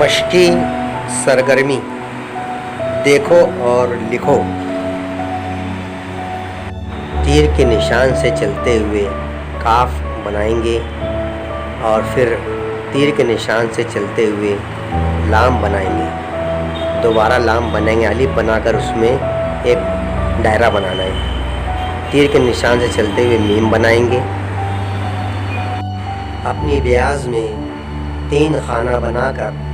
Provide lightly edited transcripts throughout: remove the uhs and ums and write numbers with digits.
मशकी सरगर्मी देखो और लिखो। तीर के निशान से चलते हुए काफ बनाएंगे और फिर तीर के निशान से चलते हुए लाम बनाएंगे, दोबारा लाम बनाएंगे, अलिफ बनाकर उसमें एक दायरा बनाना है। तीर के निशान से चलते हुए मीम बनाएंगे। अपनी रियाज में 3 खाना बनाकर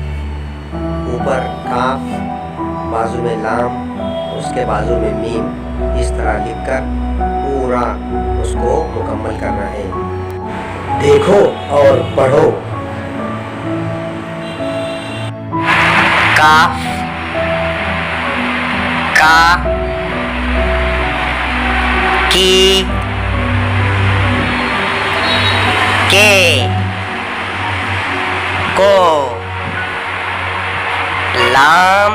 ऊपर काफ, बाजू में लाम, उसके बाजू में मीम, इस तरह लिखकर पूरा उसको मुकम्मल करना है। देखो और पढ़ो। काफ, का, की, के, को, लाम,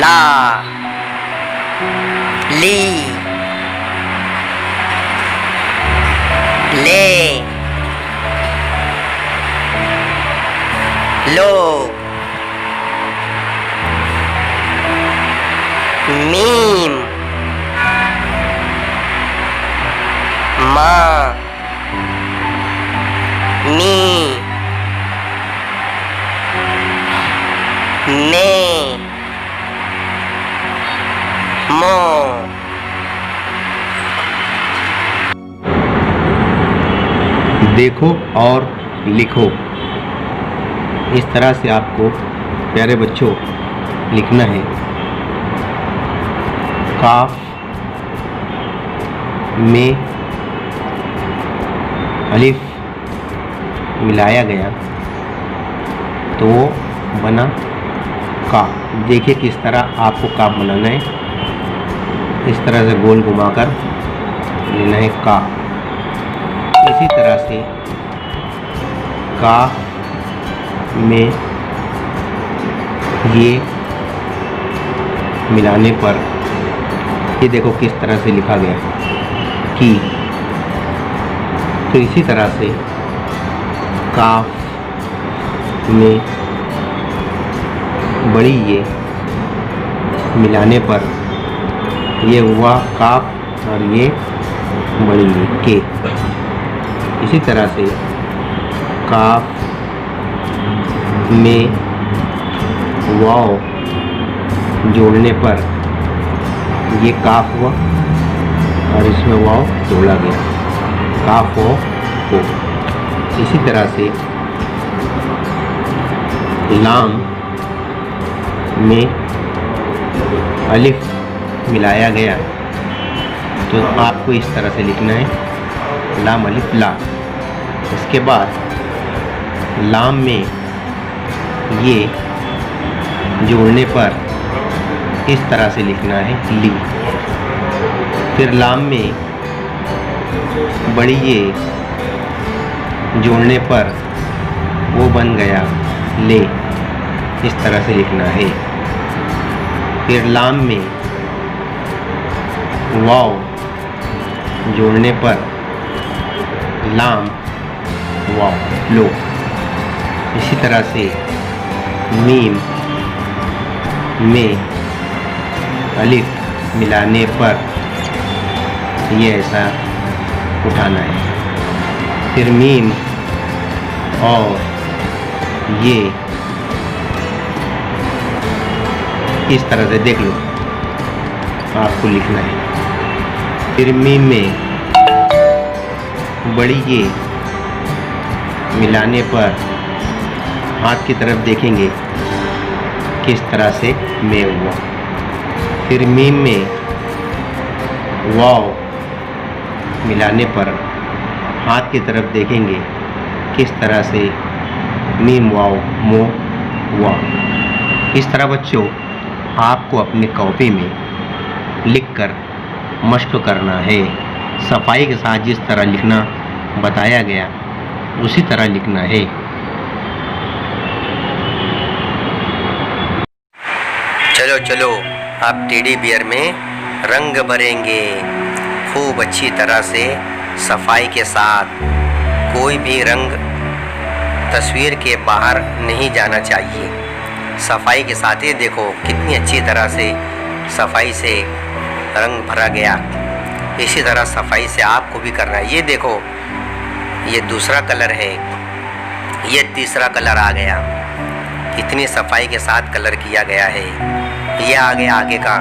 ला, ली, ले, लो, मीम, मा, मी, ने, मो। देखो और लिखो। इस तरह से आपको प्यारे बच्चों लिखना है। काफ में अलिफ मिलाया गया तो वो बना का। देखिए किस तरह आपको काफ बनाना है। इस तरह से गोल घुमाकर लेना है का। इसी तरह से का में ये मिलाने पर ये देखो किस तरह से लिखा गया की। तो इसी तरह से काफ में बड़ी ये मिलाने पर ये हुआ काफ और ये बड़ी ये के। इसी तरह से काफ में वाव जोड़ने पर ये काफ हुआ और इसमें वाव जोड़ा गया, काफ वाव को। इसी तरह से लाम में अलिफ मिलाया गया तो आपको इस तरह से लिखना है लाम अलिफ ला। इसके बाद लाम में ये जोड़ने पर इस तरह से लिखना है ली। फिर लाम में बड़ी ये जोड़ने पर वो बन गया ले, इस तरह से लिखना है। फिर लाम में वाव जोड़ने पर लाम वाव लो। इसी तरह से मीम में अलिफ मिलाने पर ये ऐसा उठाना है। फिर मीम और ये इस तरह से देख लो आपको लिखना है। फिर मीम में बड़ी ये मिलाने पर हाथ की तरफ देखेंगे किस तरह से में हुआ। फिर मीम में वाव मिलाने पर हाथ की तरफ देखेंगे किस तरह से मीम वाव मो हुआ। इस तरह बच्चों आपको अपनी कॉपी में लिखकर मश्क करना है। सफाई के साथ जिस तरह लिखना बताया गया उसी तरह लिखना है। चलो चलो अब टेडी बियर में रंग भरेंगे खूब अच्छी तरह से सफाई के साथ। कोई भी रंग तस्वीर के बाहर नहीं जाना चाहिए। सफाई के साथ ही देखो कितनी अच्छी तरह से सफाई से रंग भरा गया। इसी तरह सफाई से आपको भी करना है। ये देखो, ये दूसरा कलर है, ये तीसरा कलर आ गया। इतनी सफाई के साथ कलर किया गया है। ये आ गया आगे का,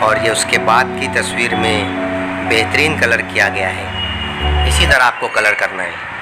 और ये उसके बाद की तस्वीर में बेहतरीन कलर किया गया है। इसी तरह आपको कलर करना है।